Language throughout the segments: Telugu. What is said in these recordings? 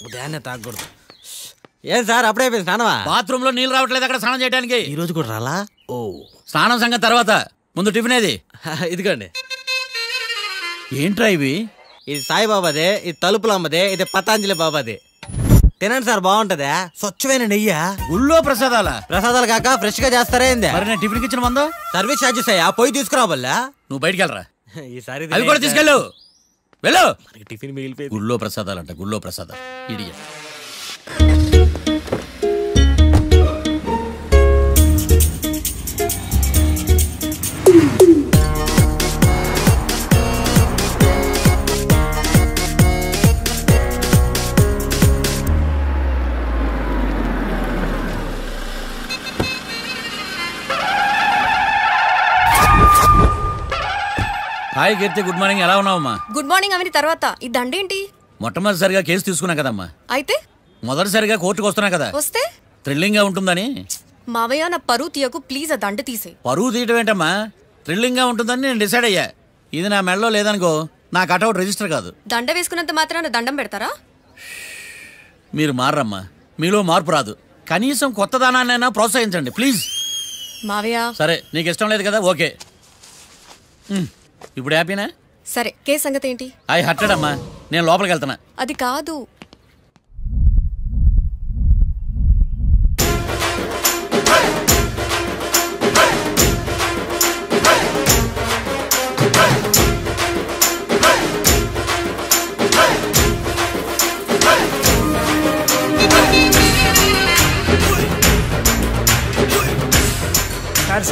ఉదయాన్నే తాగకూడదు. ఏం సార్ అప్పుడే అయిపోయింది స్నానమా? బాత్రూమ్ లో నీళ్ళు రావట్లేదు అక్కడ స్నానం చేయడానికి. ఈ రోజు కూడా రాలా? ఓ స్నానం సంగతి తర్వాత, ముందు టిఫిన్ ఏది? ఇదిగోండి. ఏంట్రా ఇవి? ఇది సాయిబాబాదే, ఇది తలుపులమ్మదే, ఇది పతాంజలి బాబాదే. తినండి సార్, బాగుంటదా? స్వచ్ఛమైన నెయ్యా. గుళ్ళో ప్రసాదాలా? ప్రసాదాలు కాక ఫ్రెష్ గా చేస్తారా ఏంది? మరి నేను టిఫిన్ ఇచ్చిన మందో సర్వీస్ ఛార్జెస్ అయ్యా, పోయి తీసుకురావల్లా. నువ్వు బయటికి వెళ్ళరా. ఈసారి అవి కూడా తీసుకెళ్ళు. వెళ్ళు. టిఫిన్ మిగిలిపోయి. గుళ్ళో ప్రసాదాలంట, గుళ్ళో ప్రసాదాలు. ఇడియ హాయ్ కీర్తి, గుడ్ మార్నింగ్. ఎలా ఉన్నావమ్మా? గుడ్ మార్నింగ్ అవని తర్వాత ఈ దండేంటి? మొట్టమొదటిసారిగా కేసు తీసుకున్నా కదమ్మా. అయితే మొదటిసారిగా కోర్టుకు వస్తున్నా కదా, వస్తే థ్రిల్లింగ్ గా ఉంటుందని. మావయ్య నా పరువు తీయకు ప్లీజ్, ఆ దండ తీసే. పరువు తీయటం ఏంటమ్మా, థ్రిల్లింగ్ గా ఉంటుందని నేను డిసైడ్ అయ్యా. ఇది నా మెడలో లేదనుకో, నా కటౌట్ రిజిస్టర్ కాదు. దండ వేసుకున్నంత మాత్రాన దండం పెడతారా? మీరు మారమ్మా, మీలో మార్పు రాదు. కనీసం కొత్త దానాన్నైనా ప్రోత్సహించండి ప్లీజ్. మావయ్య సరే, నీకు ఇష్టం లేదు కదా, ఓకే. ఇప్పుడు హ్యాపీనా? సరే, కేసు సంగతి ఏంటి? ఐ హర్టెడ్ అమ్మా, నేను లోపలికి వెళ్తున్నా. అది కాదు.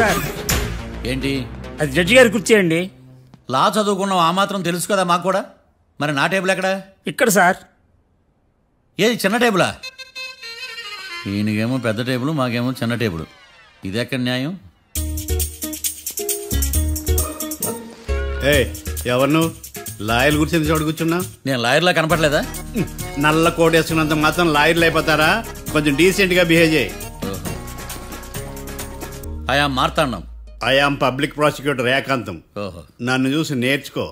సార్ ఏంటి? అది జడ్జి గారి కుర్చీ అండి. లా చదువుకున్నావు, ఆ మాత్రం తెలుసు కదా మాకు కూడా. మరి నా టేబుల్ ఎక్కడ? ఇక్కడ సార్. ఏది చిన్న టేబులా? ఈయనకేమో పెద్ద టేబుల్, మాకేమో చిన్న టేబుల్. ఇది ఎక్కడ న్యాయం? ఎవరు నువ్వు? లాయర్లు కూర్చొని చోటు కూర్చున్నా? నేను లాయర్లా కనపడలేదా? నల్ల కోట్ వేసుకున్నంత మాత్రం లాయర్లు అయిపోతారా? కొంచెం డీసెంట్ గా బిహేవ్ చేయి. ఆయా మార్తాండం. ఐఆమ్ పబ్లిక్ ప్రాసిక్యూటర్ ఏకాంతం. నన్ను చూసి నేర్చుకో.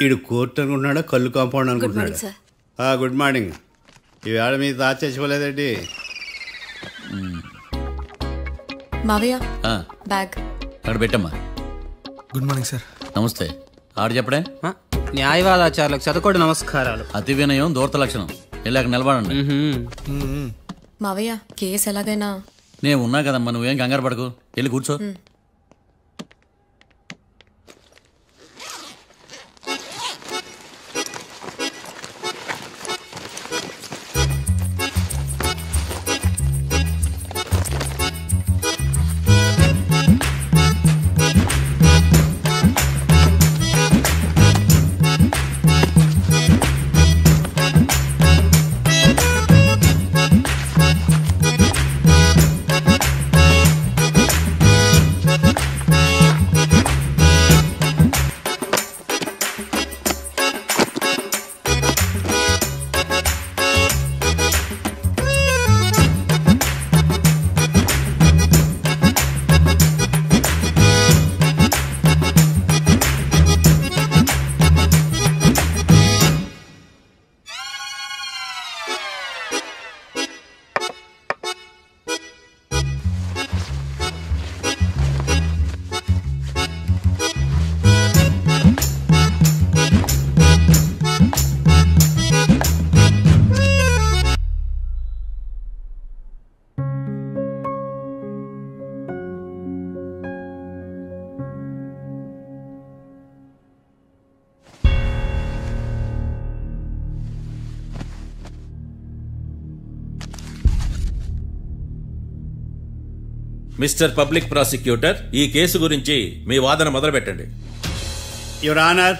ఈడు కోర్టు అనుకుంటున్నాడా, కళ్ళు కాంపౌండ్ అనుకుంటున్నాడా? Good morning. ఈవేళ మీ తాత చచ్చిపోలేదండి. మావయ్య బ్యాగ్ అక్కడ పెట్టమ్మా. Good morning sir. నమస్తే. ఆడు చెప్పడే. న్యాయవాదాచారులకు చదువుకోండి నమస్కారాలు. అతి వినయం దూరత లక్షణం. ఇలాగ నిలబడండి. మావయ్య కేసు ఎలాగైనా. నేను ఉన్నా కదమ్మా, నువ్వేం కంగారు పడకు, వెళ్ళి కూర్చో. మిస్టర్ పబ్లిక్ ప్రాసిక్యూటర్, ఈ కేసు గురించి మీ వాదన మొదలు పెట్టండి. యువర్ ఆనర్,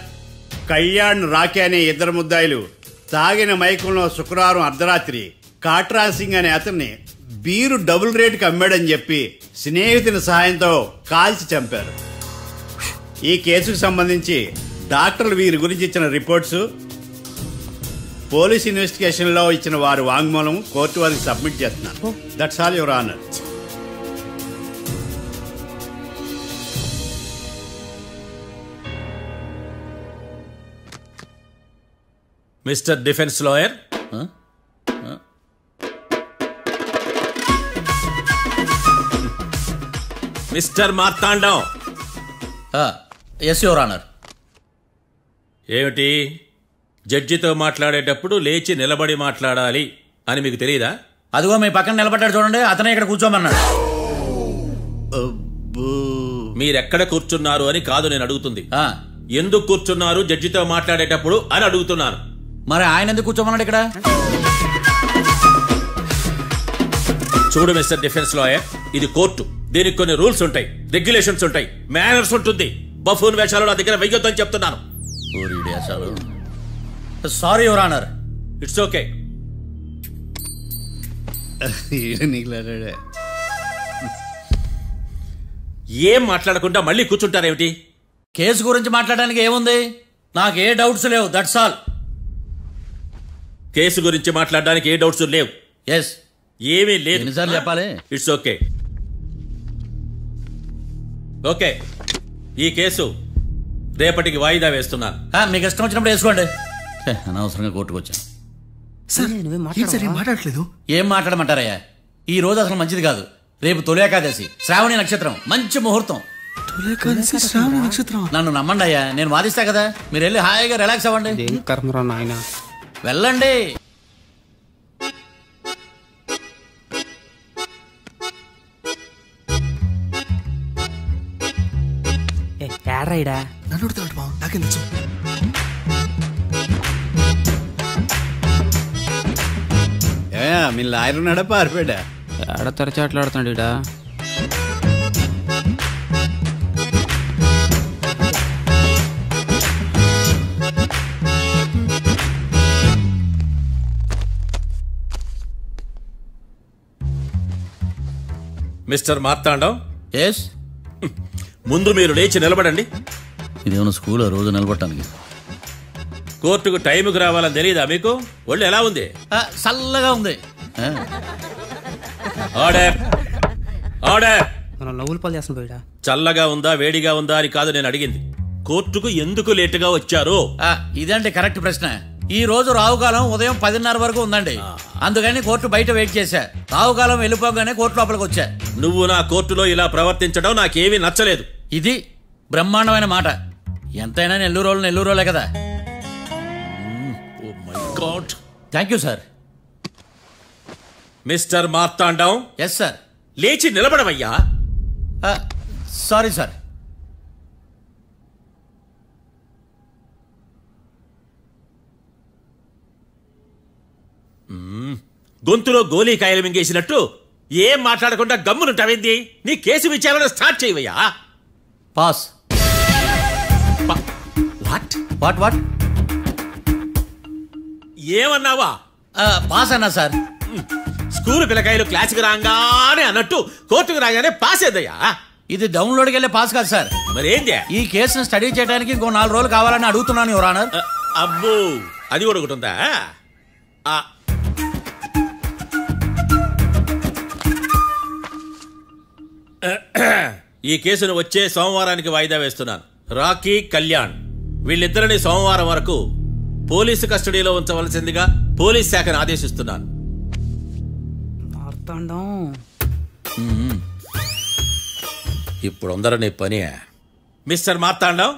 కళ్యాణ్ రాకే అనే ఇద్దరు ముద్దాయిలు తాగిన మైకంలో శుక్రవారం అర్ధరాత్రి కాట్రా సింగ్ అనే అతన్ని బీరు డబుల్ రేటుకి అమ్మాడని చెప్పి స్నేహితుని సహాయంతో కాల్చి చంపారు. ఈ కేసుకు సంబంధించి డాక్టర్లు వీరి గురించి ఇచ్చిన రిపోర్ట్స్, పోలీస్ ఇన్వెస్టిగేషన్లో ఇచ్చిన వారి వాంగ్మూలం కోర్టు వారికి సబ్మిట్ చేస్తున్నారు. That's all your honour. Mister defence lawyer, mister Martandam. Yes your honour. ఏమిటి, జడ్జితో మాట్లాడేటప్పుడు లేచి నిలబడి మాట్లాడాలి అని మీకు తెలియదా? అదిగో మీ పక్కన నిలబడ్డాడు చూడండి, అతనే ఇక్కడ కూర్చోమన్నాడు. మీరెక్కడ కూర్చున్నారు అని కాదు నేను అడుగుతుంది. ఎందుకు కూర్చున్నారు జడ్జితో మాట్లాడేటప్పుడు అని అడుగుతున్నాను. మరి ఆయన ఎందుకు కూర్చోమన్నాడు ఇక్కడ? చూడు మిస్టర్ డిఫెన్స్ లాయర్, ఇది కోర్టు. దీనికి కొన్ని రూల్స్ ఉంటాయి, రెగ్యులేషన్స్ ఉంటాయి, మేనర్స్ ఉంటుంది. బఫూన్ వేషాలు నా దగ్గర వెయ్యొద్దని చెప్తున్నాను. Sorry your honour. It's okay. ఏం మాట్లాడకుండా మళ్ళీ కూర్చుంటారేమిటి? కేసు గురించి మాట్లాడడానికి ఏముంది? నాకు ఏ డౌట్స్ లేవు, దట్స్ ఆల్. కేసు గురించి మాట్లాడడానికి ఏ డౌట్స్ లేవు? ఎస్. ఏమీ లేదు. ఎన్నిసార్లు చెప్పాలి? It's okay. ఓకే, ఈ కేసు రేపటికి వాయిదా వేస్తున్నాను. మీకు ఇష్టం వచ్చినప్పుడు వేసుకోండి. అనవసరంగా కోర్టుకు వచ్చాను. మాట్లాడట్లేదు. ఏం మాట్లాడమంటారయ్యా? ఈ రోజు అసలు మంచిది కాదు. రేపు తొలి ఏకాదశి, శ్రావణి నక్షత్రం, మంచి ముహూర్తం. నన్ను నమ్మండి అయ్యా, నేను వాదిస్తా కదా. మీరు వెళ్ళి హాయిగా రిలాక్స్ అవ్వండి. వెళ్ళండి. నాకేం తెలుసు. మీ లాయర్ ఉన్నాడా పారిపోయాడా? ఎడ తెరచాట్లాడుతున్నాడు ఇడా. మిస్టర్ మార్తాండం. ఎస్. ముందు మీరు లేచి నిలబడండి. ఇదేమన్నా స్కూల్ రోజు నిలబడటానికి? కోర్టుకు టైంకి రావాలని తెలియదా మీకు? ఒళ్ళు ఎలా ఉంది? చల్లగా ఉంది. Order, order. లవ్వులు పాలు చేస్తున్నా పోయిడా. చల్లగా ఉందా వేడిగా ఉందా అని కాదు నేను అడిగింది. కోర్టుకు ఎందుకు లేటుగా వచ్చారు? ఇదండి కరెక్ట్ ప్రశ్న. ఈ రోజు రావుకాలం ఉదయం 10:30 వరకు ఉందండి. అందుకని కోర్టు బయట వెయిట్ చేశా. రావుకాలం వెళ్ళిపోగానే కోర్టు లోపలికి వచ్చా. నువ్వు నా కోర్టులో ఇలా ప్రవర్తించడం నాకేమీ నచ్చలేదు. ఇది బ్రహ్మాండమైన మాట. ఎంతైనా నెల్లూరు రోజులే కదా. Oh my God. Thank you sir. Mister Martandam. Yes sir. లేచి నిలబడవయ్యా. Sorry sir. గొంతులో గోలీకాయలు మింగేసినట్టు ఏం మాట్లాడకుండా గమ్మునుంటావేంది? నీ కేసు విచారణ స్టార్ట్ చేయవయ్యా. పాస్. వాట్ వాట్ వాట్ ఏమన్నావా? పాస్ అన్నా సార్. స్కూల్ పిల్లకాయలు క్లాసుకు రాగానే అన్నట్టు కోర్టుకు రాగానే పాస్ ఏదయ్యా? ఇది డౌన్లోడ్కి వెళ్ళే పాస్ కాదు సార్. మరేంది? ఈ కేసును స్టడీ చేయడానికి ఇంకో 4 రోజులు కావాలని అడుగుతున్నాను యువర్ ఆనర్. అబ్బో, అది కూడా ఒకటి ఉందా? ఈ కేసును వచ్చే సోమవారానికి వాయిదా వేస్తున్నాను. రాకీ, కళ్యాణ్ వీళ్ళిద్దరిని సోమవారం వరకు పోలీసు కస్టడీలో ఉంచవలసిందిగా పోలీస్ శాఖను ఆదేశిస్తున్నాను. ఇప్పుడు అందరూ పని. మిస్టర్ మార్తాండం.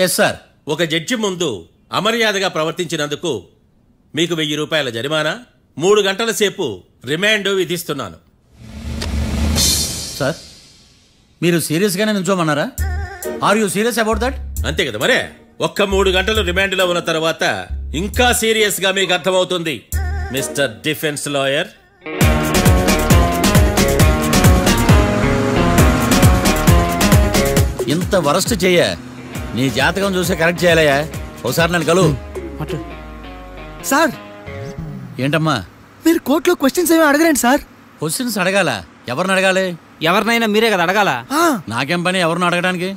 Yes sir. ఒక జడ్జి ముందు అమర్యాదగా ప్రవర్తించినందుకు మీకు 1000 రూపాయల జరిమానా, 3 గంటల సేపు రిమాండ్ విధిస్తున్నాను. సార్, మీరు సీరియస్గానే నుంచోమన్నారా? Are you serious about that? అంతే కదా మరే. ఒక్క 3 గంటలు రిమాండ్లో ఉన్న తర్వాత ఇంకా సీరియస్ గా మీకు అర్థమవుతుంది మిస్టర్ డిఫెన్స్ లాయర్. ఇంత వరస్ట్ చెయ్య నీ జాతకం చూసే కరెక్ట్ చేయాలయ్యా. ఒకసారి నన్ను కలు. సార్, ఏంటమ్మా మీరు కోర్టులో క్వశ్చన్స్ ఏమీ అడగరండి సార్. క్వశ్చన్స్ అడగాల? ఎవరిని అడగాలి? ఎవరినైనా మీరే కదా అడగాల. నాకేం పని ఎవరిని అడగడానికి?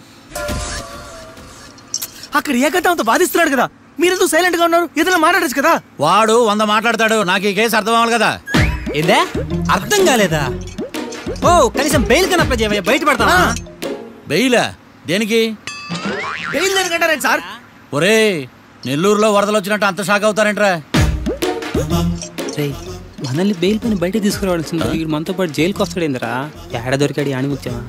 అక్కడ ఏకతాంతో బాధిస్తున్నాడు కదా, మీరెందుకు సైలెంట్ గా ఉన్నారు? ఏదైనా మాట్లాడచ్చు కదా. వాడు 100 మాట్లాడతాడు. నాకు ఈ కేసు అర్థం అవ్వాలి కదా. ఏందే అర్థం కాలేదా? ఓ కనీసం బెయిల్ కనప్ప చేయవయ్యా, బయట పడతావా? బెయిలా? దేనికి? బెయిల్ దేనికంటారండి సార్? ఒరే, నెల్లూరులో వరదలు వచ్చినట్టు అంత షాక్ అవుతారేంట్రా? మనల్ని బెయిల్ పని బయట తీసుకురావాల్సింది వీడు మనతో పాటు జైలుకి వస్తాడేంద్రా? ఏడ దొరికాడు ఆణిముత్యమా?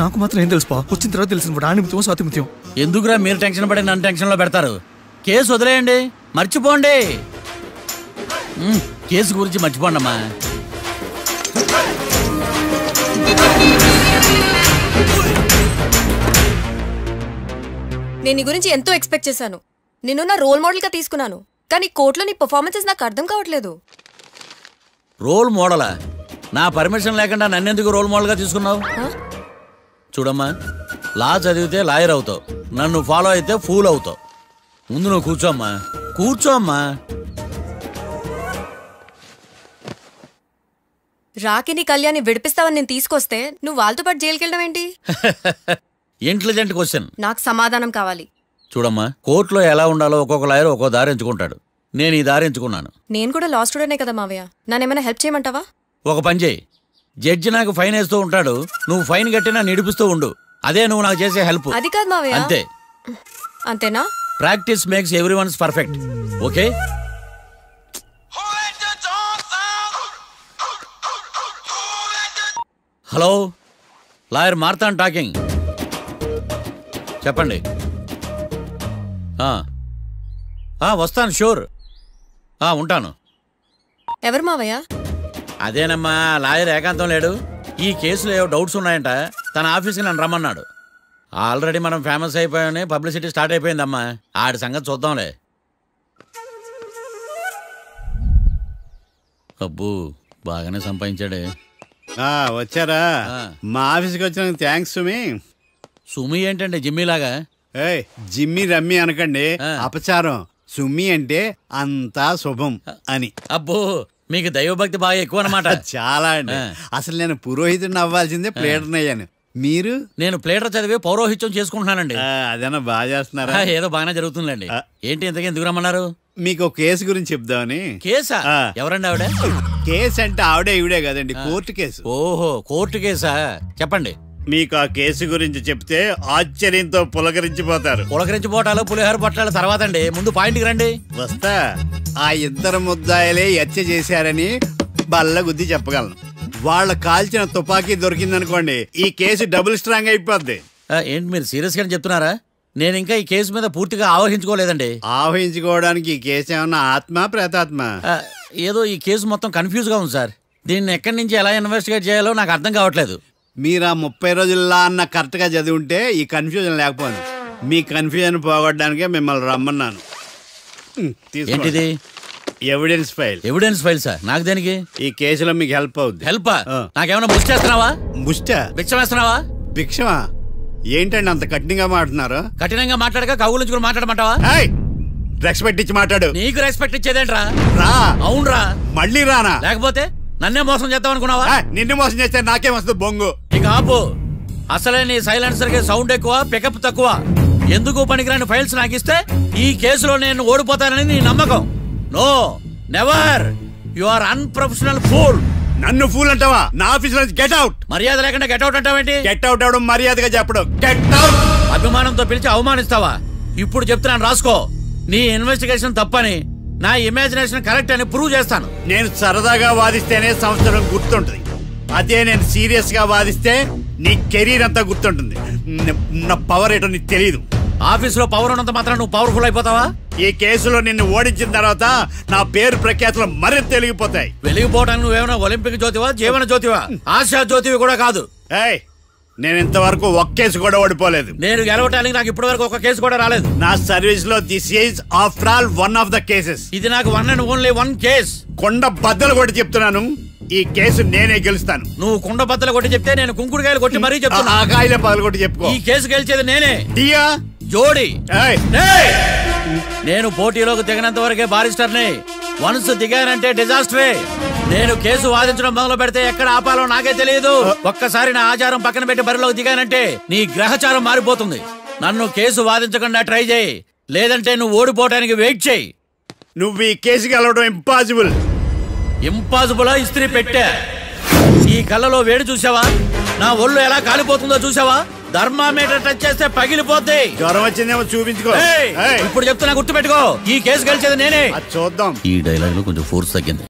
నాకు మాత్రం ఏం తెలుసు వచ్చిన తర్వాత తెలిసిన ఆణిముత్యం స్వాతిముత్యం. ఎందుకురా మీరు టెన్షన్ పడి నన్ను టెన్షన్ లో పెడతారు? కేసు వదిలేయండి, మర్చిపోండి. కేసు గురించి మర్చిపోండి అమ్మా. నేను నీ గురించి ఎంతో ఎక్స్పెక్ట్ చేశాను. నిన్ను నా రోల్ మోడల్ గా తీసుకున్నాను. కానీ కోర్టులో నీ పర్ఫార్మెన్సెస్ నాకు అర్థం కావట్లేదు. రోల్ మోడలా? నా పర్మిషన్ లేకుండా నన్నెందుకు రోల్ మోడల్ గా తీసుకున్నావు? చూడమ్మా, లా చదివితే లాయర్ అవుతావు, నన్ను ఫాలో అయితే ఫూల్ అవుతావు. ముందు నువ్వు కూర్చోమ్మా, కూర్చోమ్మా. రాకిని కళ్యాణ్ని విడిపిస్తావని నేను తీసుకొస్తే నువ్వు వాళ్ళతో పాటు జైలుకి వెళ్ళడం ఏంటి? Intelligent question. నాకు సమాధానం కావాలి. చూడమ్మా, కోర్టులో ఎలా ఉండాలో ఒక్కొక్క లాయర్ ఒక్కో దారి ఎంచుకుంటాడు. నేను ఈ దారి ఎంచుకున్నాను. నేను కూడా లా స్టూడెంటే కదా మావయ్య, నన్నేమైనా హెల్ప్ చేయమంటావా? ఒక పని చేయి, జడ్జి నాకు ఫైన్ వేస్తూ ఉంటాడు, నువ్వు ఫైన్ కట్టినా నిడిపిస్తూ ఉండు. అదే నువ్వు నాకు చేసే హెల్ప్. అది కాదు మావయ్య. అంతే. అంతేనా? Practice makes everyone's perfect. Okay. Hello, lawyer Martandam talking. చెప్పండి. వస్తాను, షూర్. ఉంటాను. ఎవరు మావయ్య? అదేనమ్మా, లాయర్ ఏకాంతం లేడు. ఈ కేసులో ఏవో డౌట్స్ ఉన్నాయంట, తన ఆఫీస్కి నన్ను రమ్మన్నాడు. ఆల్రెడీ మనం ఫేమస్ అయిపోయామని పబ్లిసిటీ స్టార్ట్ అయిపోయిందమ్మా. ఆడి సంగతి చూద్దాంలే. అబ్బు, బాగానే సంపాదించాడే. వచ్చారా? మా ఆఫీస్కి వచ్చినందుకు థ్యాంక్స్ సుమి. సుమి ఏంటండి జిమ్మీలాగా? జిమ్మి రమ్మి అనకండి, అపచారం. సుమి అంటే అంతా శుభం అని. అబ్బో, మీకు దైవభక్తి బాగా ఎక్కువ అన్నమాట. చాలా అండి. అసలు నేను పురోహితుడిని అవ్వాల్సిందే, ప్లేటర్ని అయ్యాను. మీరు? నేను ప్లేటర్ చదివి పౌరోహిత్యం చేసుకుంటున్నానండి. అదేనా బాగా చేస్తున్నారా? ఏదో బాగానే జరుగుతుందండి. ఏంటి ఇంతకీ ఎందుకు రమ్మన్నారు? మీకు కేసు గురించి చెప్దామని. కేసా? ఎవరండి ఆవిడ? కేసు అంటే ఆవిడే ఈవిడే కదండి, కోర్టు కేసు. ఓహో, కోర్టు కేసా? చెప్పండి. మీకు ఆ కేసు గురించి చెప్తే ఆశ్చర్యంతో పులకరించిపోతారు. పులకరించిపోటాలు పులిహోర పొట్టాల తర్వాత అండి, ముందు పాయింట్కి రండి. వస్తా. ఆ ఇద్దరు ముద్దాయలే హత్య చేశారని బల్ల గుద్ది చెప్పగలను. వాళ్ళ కాల్చిన తుపాకీ దొరికిందనుకోండి, ఈ కేసు డబుల్ స్ట్రాంగ్ అయిపోద్ది. ఏంటి మీరు సీరియస్ గా చెప్తున్నారా? నేను ఇంకా ఈ కేసు మీద పూర్తిగా ఆవహించుకోలేదండి. ఆవహించుకోవడానికి ఈ కేసు ఏమన్నా ఆత్మ ప్రేతాత్మ? ఏదో ఈ కేసు మొత్తం కన్ఫ్యూజ్ గా ఉంది సార్. దీన్ని ఎక్కడి నుంచి ఎలా ఇన్వెస్టిగేట్ చేయాలో నాకు అర్థం కావట్లేదు. మీరు ఆ 30 రోజుల్లో అన్న కరెక్ట్ గా చదివి ఉంటే ఈ కన్ఫ్యూజన్ లేకపోయింది. మీ కన్ఫ్యూజన్ పోగొట్టడానికే మిమ్మల్ని రమ్మన్నాను. ఏంటిది? Evidence file. Evidence file sir? నాకు దేనికి? ఈ కేసులో మీకు హెల్ప్ అవుద్ది. హెల్ప్? నాకేమైనా ముష్టి చేస్తున్నావా? ముష్ట? భిక్షం వేస్తున్నావా? భిక్షమా? ఏంటండి అంత కఠినంగా మాట్లాడుతున్నారు? కఠినంగా మాట్లాడక కవుల కూడా మాట్లాడమంటావా? రెస్పెక్ట్ ఇచ్చి మాట్లాడు. నీకు రెస్పెక్ట్ ఇచ్చేదేంట్రా? రా. అవునరా? మళ్ళీ రానా? లేకపోతే నన్నే మోసం చేద్దాం అనుకున్నావా? నిన్ను మోసం చేస్తే నాకేం వస్తుంది బొంగు? ఇక ఆపు. అసలే నీ సైలెన్సర్ కి సౌండ్ ఎక్కువ, పికప్ తక్కువ. ఎందుకు పనికిరాని ఫైల్స్ నాకు ఇస్తే ఈ కేసులో నేను ఓడిపోతానని నీ నమ్మకం. No, never. You are unprofessional fool. నన్ను ఫూల్ అంటావా? నా ఆఫీస్ నుంచి గెట్ అవుట్. మర్యాద లేకుండా గెట్ అవుట్ అంటావేంటి? గెట్ అవుట్ అవడం మర్యాదగా చెప్పడం. Get out. అభిమానంతో పిలిచి అవమానిస్తావా? ఇప్పుడు చెప్తున్నాను, రాసుకో. నీ ఇన్వెస్టిగేషన్ తప్పని, నా ఇమాజినేషన్ కరెక్ట్ అని ప్రూవ్ చేస్తాను. నేను సరదాగా వాదిస్తేనే సంవత్సరం గుర్తుంటుంది. అదే నేను సీరియస్ గా వాదిస్తే నీ కెరీర్ అంతా గుర్తుంటుంది. నా పవర్ ఏంటో నీకు తెలియదు. ఆఫీసులో పవర్ ఉన్నంత మాత్రం నువ్వు పవర్ఫుల్ అయిపోతావా? ఈ కేసులో నిన్ను ఓడించిన తర్వాత నా పేరు ప్రఖ్యాతులు మరింత వెలిగిపోతాయి. వెలిగిపోవడానికి నువ్వేమైనా ఒలింపిక్ జ్యోతివా, జీవన జ్యోతివా? ఆశా జ్యోతివి కూడా కాదు. నేను ఇంతవరకు ఒక్క కేసు కూడా ఓడిపోలేదు. నేను గెలవటానికి నాకు ఇప్పటి వరకు ఒక కేసు కూడా రాలేదు. నా సర్వీస్ లో this is after all one of the cases. ఇది నాకు one and only one case. కొండ బద్దలు కొట్టి చెప్తున్నాను, ఈ కేసు నేనే గెలుస్తాను. నువ్వు కుండ బద్దలు కొట్టి చెప్తే నేను కుంకుడుకాయలు కొట్టి మరీ చెప్తున్నా. ఆ కాయలే పగలు కొట్టి చెప్పుకో. ఈ కేసు గెలిచేది నేనే. దియా జోడి. నేను పోటీలోకి దిగినంత వరకే బారిస్టర్ని. వన్స్ దిగానంటే డిజాస్టరే. నేను కేసు వాదించడం మొదలు పెడితే ఎక్కడ ఆపాలో నాకే తెలియదు. ఒక్కసారి నా ఆచారం పక్కన పెట్టి బరిలోకి దిగానంటే నీ గ్రహచారం మారిపోతుంది. నన్ను కేసు వాదించకుండా ట్రై చేయి, లేదంటే నువ్వు ఓడిపోవడానికి వెయిట్ చేయి. నువ్వు ఈ కేసు గెలవడం ఇంపాసిబుల్. ఇంపాసిబులా? ఇస్త్రీ పెట్టా. ఈ కళ్ళలో వేడి చూసావా? నా ఒళ్ళు ఎలా కాలిపోతుందో చూసావా? థర్మామీటర్ టచ్ చేస్తే పగిలిపోద్ది. జ్వరం వచ్చిందేమో చూపించుకో. ఇప్పుడు చెప్తున్నా, గుర్తుపెట్టుకో, ఈ కేసు గెలిచేది నేనే. చూద్దాం. ఈ డైలాగ్ లో కొంచెం ఫోర్స్ తగ్గింది.